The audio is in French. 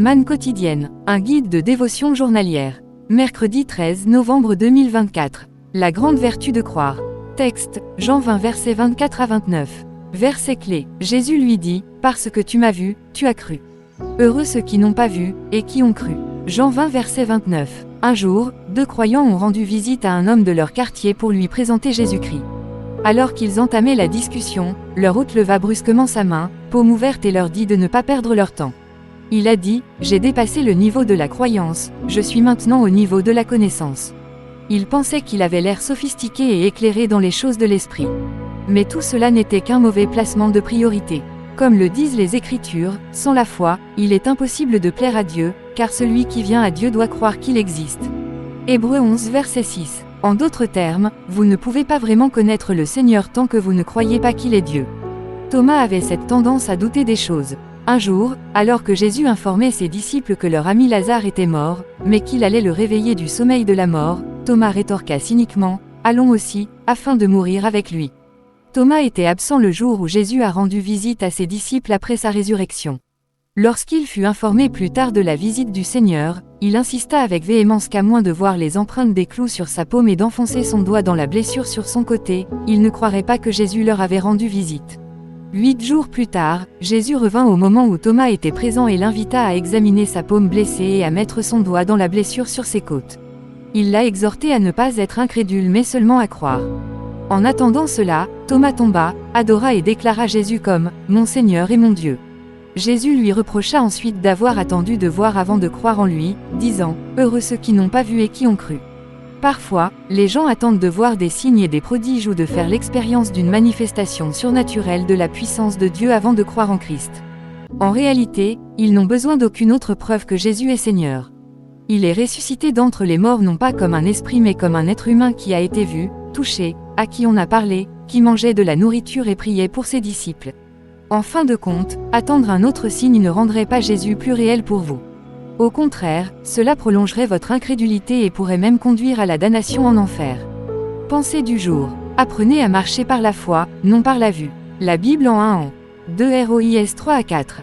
Manne quotidienne, un guide de dévotion journalière. Mercredi 13 novembre 2024. La grande vertu de croire. Texte, Jean 20 versets 24 à 29. Verset clé, Jésus lui dit, « Parce que tu m'as vu, tu as cru. Heureux ceux qui n'ont pas vu, et qui ont cru. » Jean 20 verset 29. Un jour, deux croyants ont rendu visite à un homme de leur quartier pour lui présenter Jésus-Christ. Alors qu'ils entamaient la discussion, leur hôte leva brusquement sa main, paume ouverte et leur dit de ne pas perdre leur temps. Il a dit, « J'ai dépassé le niveau de la croyance, je suis maintenant au niveau de la connaissance. » Il pensait qu'il avait l'air sophistiqué et éclairé dans les choses de l'esprit. Mais tout cela n'était qu'un mauvais placement de priorité. Comme le disent les Écritures, sans la foi, il est impossible de plaire à Dieu, car celui qui vient à Dieu doit croire qu'il existe. Hébreux 11 verset 6. En d'autres termes, vous ne pouvez pas vraiment connaître le Seigneur tant que vous ne croyez pas qu'il est Dieu. Thomas avait cette tendance à douter des choses. Un jour, alors que Jésus informait ses disciples que leur ami Lazare était mort, mais qu'il allait le réveiller du sommeil de la mort, Thomas rétorqua cyniquement, « Allons aussi, afin de mourir avec lui. » Thomas était absent le jour où Jésus a rendu visite à ses disciples après sa résurrection. Lorsqu'il fut informé plus tard de la visite du Seigneur, il insista avec véhémence qu'à moins de voir les empreintes des clous sur sa paume et d'enfoncer son doigt dans la blessure sur son côté, il ne croirait pas que Jésus leur avait rendu visite. 8 jours plus tard, Jésus revint au moment où Thomas était présent et l'invita à examiner sa paume blessée et à mettre son doigt dans la blessure sur ses côtes. Il l'a exhorté à ne pas être incrédule mais seulement à croire. En attendant cela, Thomas tomba, adora et déclara Jésus comme « Mon Seigneur et mon Dieu ». Jésus lui reprocha ensuite d'avoir attendu de voir avant de croire en lui, disant « Heureux ceux qui n'ont pas vu et qui ont cru ». Parfois, les gens attendent de voir des signes et des prodiges ou de faire l'expérience d'une manifestation surnaturelle de la puissance de Dieu avant de croire en Christ. En réalité, ils n'ont besoin d'aucune autre preuve que Jésus est Seigneur. Il est ressuscité d'entre les morts non pas comme un esprit mais comme un être humain qui a été vu, touché, à qui on a parlé, qui mangeait de la nourriture et priait pour ses disciples. En fin de compte, attendre un autre signe ne rendrait pas Jésus plus réel pour vous. Au contraire, cela prolongerait votre incrédulité et pourrait même conduire à la damnation en enfer. Pensée du jour. Apprenez à marcher par la foi, non par la vue. La Bible en 1 an. 2 ROIS 3 à 4.